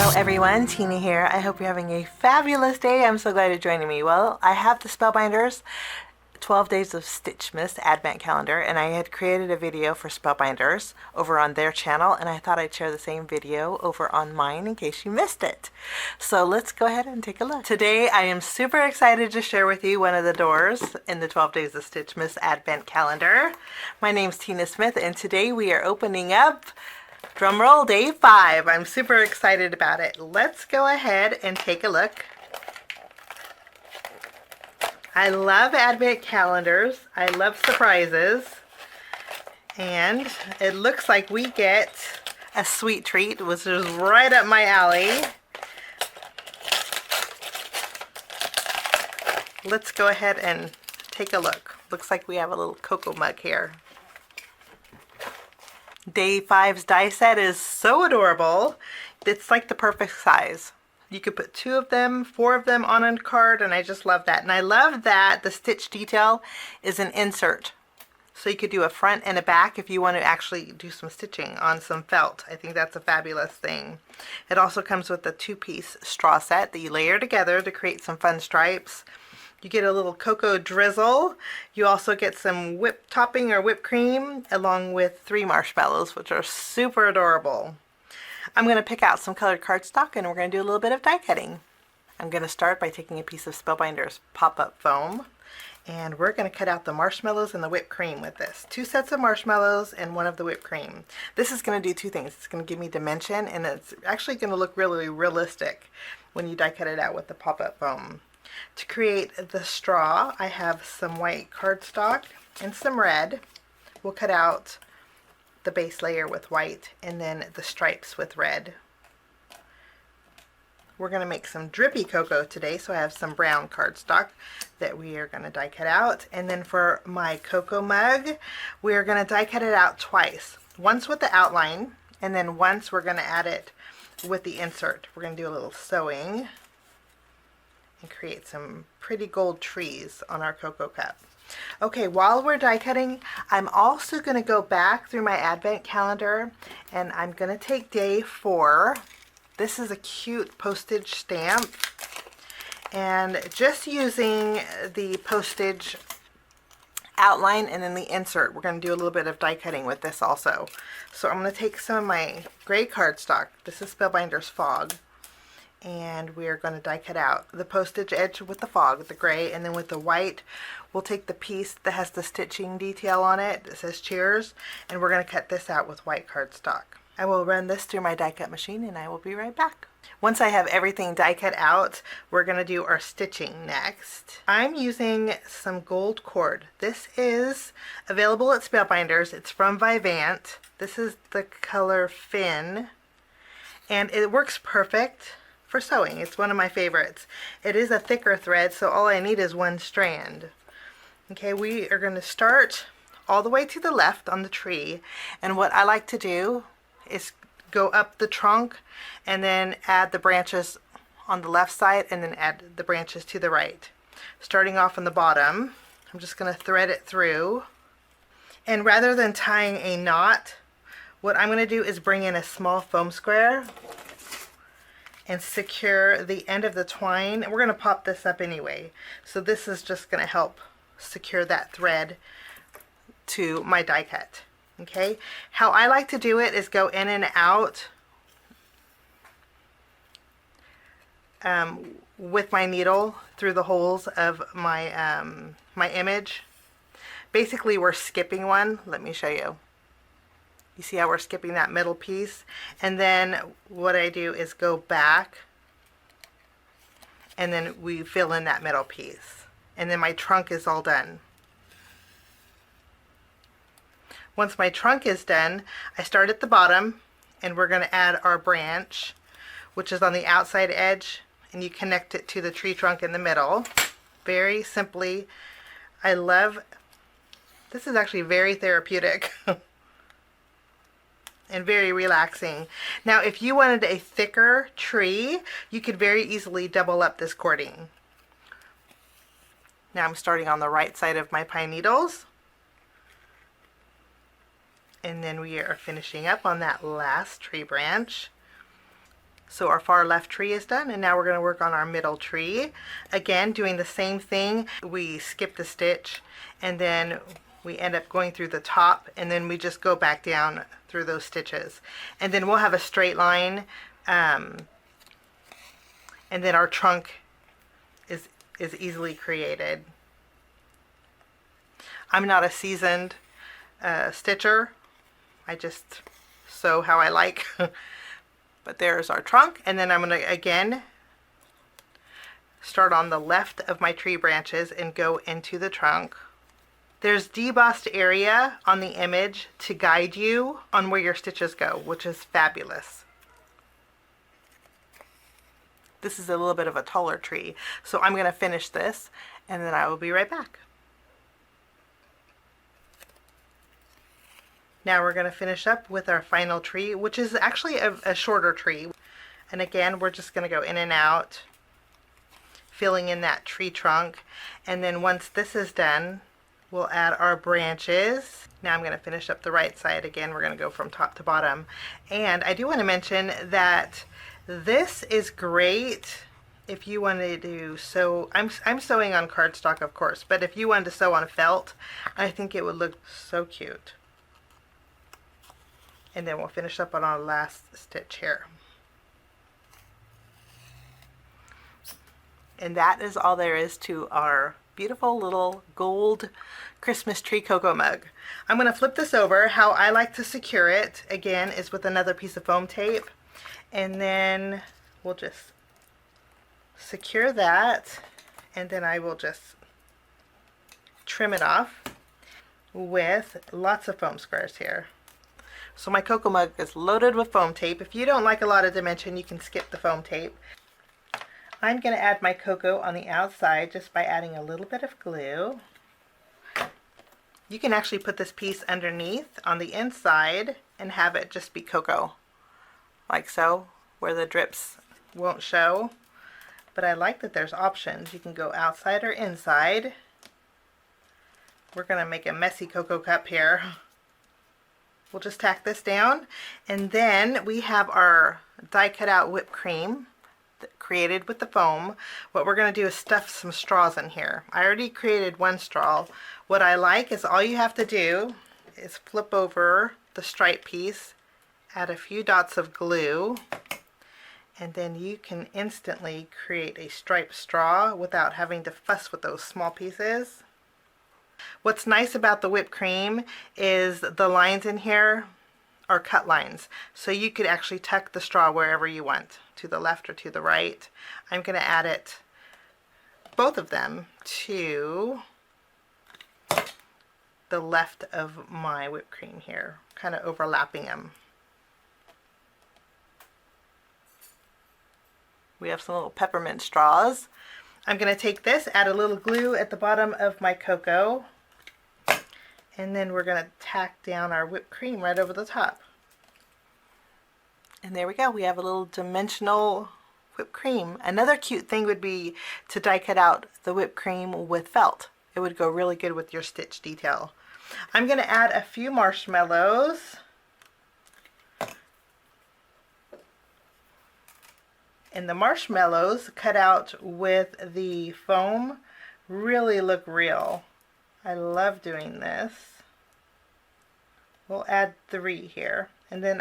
Hello everyone, Tina here. I hope you're having a fabulous day. I'm so glad you're joining me. Well, I have the Spellbinders 12 Days of Stitchmas Advent Calendar, and I had created a video for Spellbinders over on their channel, and I thought I'd share the same video over on mine in case you missed it. So let's go ahead and take a look. Today I am super excited to share with you one of the doors in the 12 Days of Stitchmas Advent Calendar. My name's Tina Smith, and today we are opening up, drumroll, day 5. I'm super excited about it. Let's go ahead and take a look. I love Advent calendars. I love surprises. And it looks like we get a sweet treat, which is right up my alley. Let's go ahead and take a look. Looks like we have a little cocoa mug here. Day 5's die set is so adorable. It's like the perfect size. You could put 2 of them, 4 of them on a card, and I just love that. And I love that the stitch detail is an insert. So you could do a front and a back if you want to actually do some stitching on some felt. I think that's a fabulous thing. It also comes with a 2-piece straw set that you layer together to create some fun stripes. You get a little cocoa drizzle. You also get some whipped topping or whipped cream along with 3 marshmallows, which are super adorable. I'm going to pick out some colored cardstock and we're going to do a little bit of die cutting. I'm going to start by taking a piece of Spellbinders pop-up foam, and we're going to cut out the marshmallows and the whipped cream with this. 2 sets of marshmallows and 1 of the whipped cream. This is going to do 2 things. It's going to give me dimension, and it's actually going to look really realistic when you die cut it out with the pop-up foam. To create the straw, I have some white cardstock and some red. We'll cut out the base layer with white and then the stripes with red. We're going to make some drippy cocoa today, so I have some brown cardstock that we are going to die cut out. And then for my cocoa mug, we are going to die cut it out twice. Once with the outline, and then once we're going to add it with the insert. We're going to do a little sewing and create some pretty gold trees on our cocoa cup. Okay, while we're die cutting, I'm also going to go back through my advent calendar, and I'm going to take day 4. This is a cute postage stamp, and just using the postage outline and then the insert, we're going to do a little bit of die cutting with this also. So I'm going to take some of my gray cardstock. This is Spellbinders Fog. And we are going to die cut out the postage edge with the fog, the gray, and then with the white we'll take the piece that has the stitching detail on it that says cheers, and we're going to cut this out with white cardstock. I will run this through my die cut machine and I will be right back. Once I have everything die cut out, we're going to do our stitching next. I'm using some gold cord. This is available at Spellbinders. It's from Vivant. This is the color Fin, and it works perfect for sewing. It's one of my favorites. It is a thicker thread, so all I need is 1 strand. Okay, we are going to start all the way to the left on the tree, and what I like to do is go up the trunk and then add the branches on the left side and then add the branches to the right. Starting off on the bottom, I'm just going to thread it through, and rather than tying a knot, what I'm going to do is bring in a small foam square and secure the end of the twine. We're going to pop this up anyway, so this is just going to help secure that thread to my die cut. Okay, how I like to do it is go in and out with my needle through the holes of my my image. Basically, we're skipping one. Let me show you. You see how we're skipping that middle piece? And then what I do is go back and then we fill in that middle piece. And then my trunk is all done. Once my trunk is done, I start at the bottom and we're going to add our branch, which is on the outside edge, and you connect it to the tree trunk in the middle. Very simply. I love, this is actually very therapeutic. And very relaxing. Now if you wanted a thicker tree, you could very easily double up this cording. Now I'm starting on the right side of my pine needles, and then we are finishing up on that last tree branch. So our far left tree is done, and now we're going to work on our middle tree. Again, doing the same thing. We skip the stitch, and then we end up going through the top, and then we just go back down through those stitches. And then we'll have a straight line, and then our trunk is easily created. I'm not a seasoned stitcher. I just sew how I like. But there's our trunk, and then I'm going to again start on the left of my tree branches and go into the trunk. There's debossed area on the image to guide you on where your stitches go, which is fabulous. This is a little bit of a taller tree, so I'm going to finish this and then I will be right back. Now we're going to finish up with our final tree, which is actually a shorter tree. And again, we're just going to go in and out, filling in that tree trunk. And then once this is done, we'll add our branches. Now I'm going to finish up the right side. Again, we're going to go from top to bottom. And I do want to mention that this is great if you wanted to sew. I'm sewing on cardstock, of course, but if you wanted to sew on felt, I think it would look so cute. And then we'll finish up on our last stitch here. And that is all there is to our beautiful little gold Christmas tree cocoa mug. I'm going to flip this over. How I like to secure it, again, is with another piece of foam tape. And then we'll just secure that. And then I will just trim it off with lots of foam squares here. So my cocoa mug is loaded with foam tape. If you don't like a lot of dimension, you can skip the foam tape. I'm going to add my cocoa on the outside just by adding a little bit of glue. You can actually put this piece underneath on the inside and have it just be cocoa, like so, where the drips won't show. But I like that there's options. You can go outside or inside. We're going to make a messy cocoa cup here. We'll just tack this down, and then we have our die cut out whipped cream created with the foam. What we're going to do is stuff some straws in here. I already created one straw. What I like is all you have to do is flip over the stripe piece, add a few dots of glue, and then you can instantly create a striped straw without having to fuss with those small pieces. What's nice about the whipped cream is the lines in here are cut lines, so you could actually tuck the straw wherever you want, to the left or to the right. I'm going to add it, both of them, to the left of my whipped cream here, kind of overlapping them. We have some little peppermint straws. I'm going to take this, add a little glue at the bottom of my cocoa, and then we're going to tack down our whipped cream right over the top. And there we go. We have a little dimensional whipped cream. Another cute thing would be to die cut out the whipped cream with felt. It would go really good with your stitch detail. I'm going to add a few marshmallows. And the marshmallows cut out with the foam really look real. I love doing this. We'll add 3 here. And then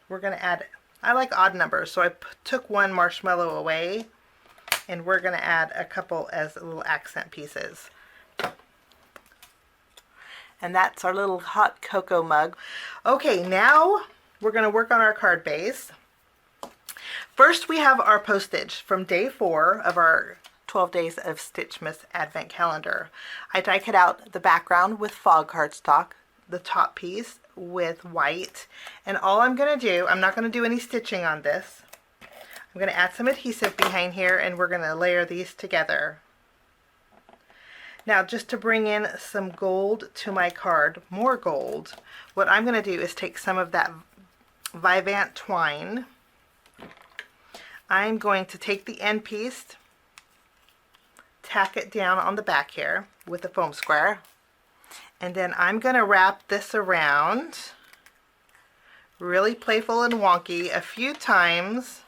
we're going to add, I like odd numbers, so I took 1 marshmallow away, and we're going to add a couple as little accent pieces. And that's our little hot cocoa mug. Okay, now we're going to work on our card base. First, we have our postage from day 4 of our 12 days of Stitchmas Advent Calendar. I die cut out the background with fog cardstock, the top piece with white, and all I'm going to do, I'm not going to do any stitching on this. I'm going to add some adhesive behind here, and we're going to layer these together. Now, just to bring in some gold to my card, more gold, what I'm going to do is take some of that Vivant twine. I'm going to take the end piece, tack it down on the back here with a foam square, and then I'm going to wrap this around really playful and wonky a few times.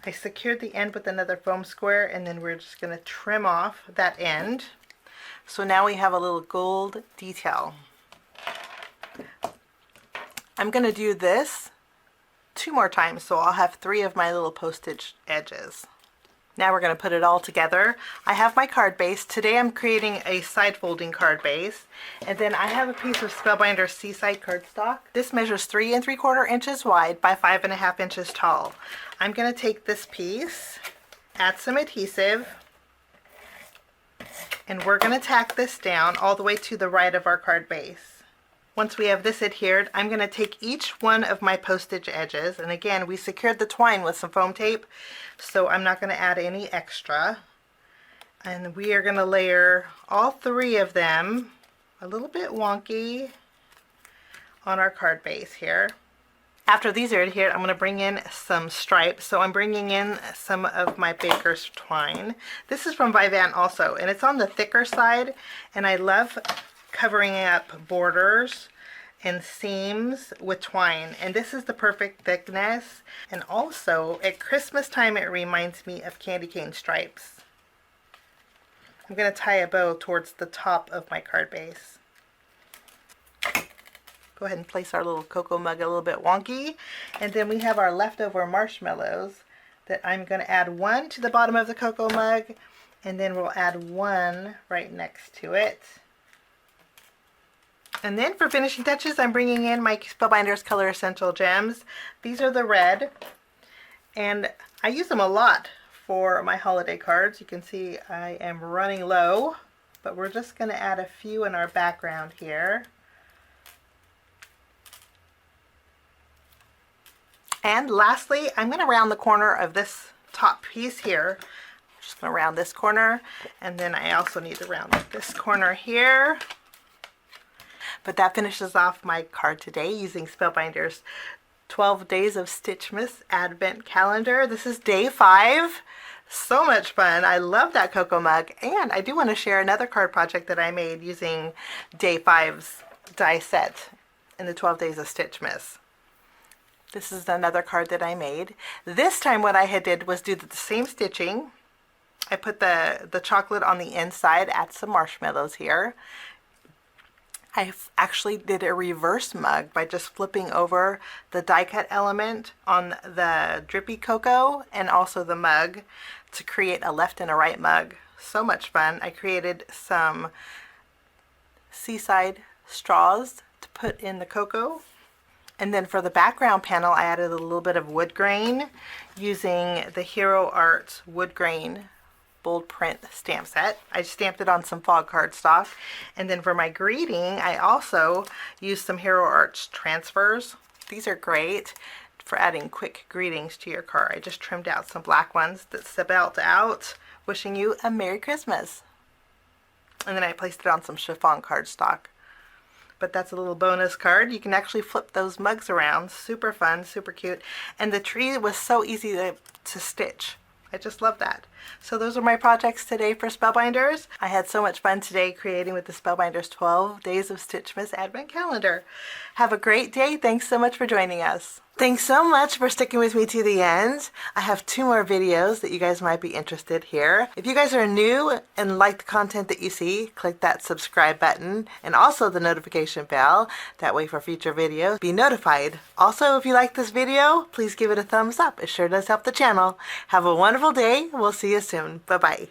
I secured the end with another foam square, and then we're just going to trim off that end. So now we have a little gold detail. I'm going to do this 2 more times, so I'll have 3 of my little postage edges. Now we're going to put it all together. I have my card base. Today I'm creating a side folding card base. And then I have a piece of Spellbinders Seaside cardstock. This measures 3 3/4 inches wide by 5.5 inches tall. I'm going to take this piece, add some adhesive, and we're going to tack this down all the way to the right of our card base. Once we have this adhered, I'm going to take each one of my postage edges, and again, we secured the twine with some foam tape, so I'm not going to add any extra. And we are going to layer all 3 of them, a little bit wonky, on our card base here. After these are adhered, I'm going to bring in some stripes. So I'm bringing in some of my baker's twine. This is from Vivant also, and it's on the thicker side, and I love covering up borders and seams with twine, and this is the perfect thickness. And also at Christmas time it reminds me of candy cane stripes. I'm going to tie a bow towards the top of my card base. Go ahead and place our little cocoa mug a little bit wonky, and then we have our leftover marshmallows that I'm going to add 1 to the bottom of the cocoa mug, and then we'll add 1 right next to it. And then for finishing touches, I'm bringing in my Spellbinders Color Essential Gems. These are the red, and I use them a lot for my holiday cards. You can see I am running low, but we're just going to add a few in our background here. And lastly, I'm going to round the corner of this top piece here. I'm just going to round this corner, and then I also need to round this corner here. But that finishes off my card today using Spellbinders 12 Days of Stitchmas Advent Calendar. This is day 5. So much fun. I love that cocoa mug. And I do want to share another card project that I made using day 5's die set in the 12 Days of Stitchmas. This is another card that I made. This time what I had did was do the same stitching. I put the chocolate on the inside, add some marshmallows here. I actually did a reverse mug by just flipping over the die cut element on the drippy cocoa and also the mug to create a left and a right mug. So much fun. I created some seaside straws to put in the cocoa. And then for the background panel, I added a little bit of Woodgrain using the Hero Arts Woodgrain bold print stamp set. I stamped it on some fog cardstock. And then for my greeting, I also used some Hero Arts transfers. These are great for adding quick greetings to your card. I just trimmed out some black ones that spelled out, wishing you a Merry Christmas. And then I placed it on some chiffon cardstock. But that's a little bonus card. You can actually flip those mugs around. Super fun, super cute. And the tree was so easy to stitch. I just love that. So those are my projects today for Spellbinders. I had so much fun today creating with the Spellbinders 12 Days of Stitchmas Advent Calendar. Have a great day. Thanks so much for joining us. Thanks so much for sticking with me to the end. I have 2 more videos that you guys might be interested here. If you guys are new and like the content that you see, click that subscribe button and also the notification bell. That way for future videos, be notified. Also, if you like this video, please give it a thumbs up. It sure does help the channel. Have a wonderful day. We'll see you soon. Bye-bye.